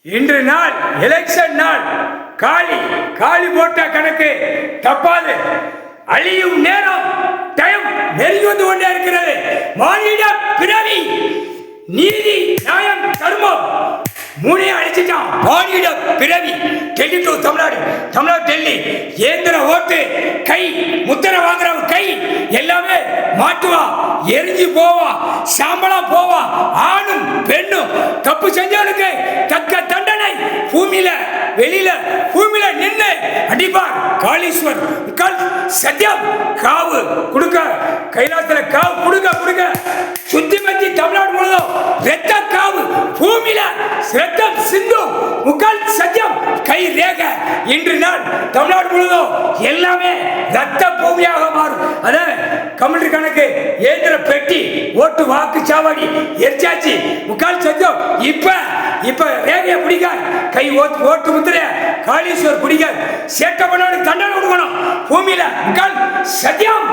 இன்று நாள் எலெக்ஷன் நாள். காளி போட்ட கணக்கு தப்பாது. அழியும் நேரம் டைம் நெருங்கி வந்து கொண்டே இருக்கிறது. மானிட பிறவி, நீதி, நியாயம், தர்மம் மூணையும் அழிச்சிட்டான். மானிட பிறவி. டெல்லி டு தமிழ்நாடு, தமிழ்நாடு டெல்லி. ஏந்திர ஓட்டு கை, முத்திரை வாங்குறவன் கை எல்லாமே மாட்டுவா, எரிஞ்சு போவா, சாம்பலா போவா. ஆணும் பெண்ணும் தப்பு செஞ்சவனுக்கு தக்க தண்டனை பூமியில வெளியில பூமியில நின்று அடிப்பார். காளீஸ்வர் சத்தியம் காவு கொடுக்க, கைலாசத்துல காவு கொடுக்க சுத்தி மத்தி தமிழ்நாடு முழுவதும் ரத்த காவு பூமியில ரத்தம் சிந்தும். முக்கால் சத்தியம் கை ரேக. இன்று நாள் தமிழ்நாடு முழுவதும் எல்லாமே ரத்த பூமியாக மாறும். அத கமிட்டர் கணக்கு, ஏந்திர பெட்டி, ஓட்டு வாக்கு சாவடி எரிச்சாச்சு. முக்கால் சத்தியம் இப்ப ரேகைய பிடிக்க, கை ஓட்டு முத்திரைய காளீஸ்வர் பிடிக்க. சேட்டை பண்ணவனுக்கு தண்டனை கொடுக்கணும் பூமியில. முக்கால் சத்தியம்.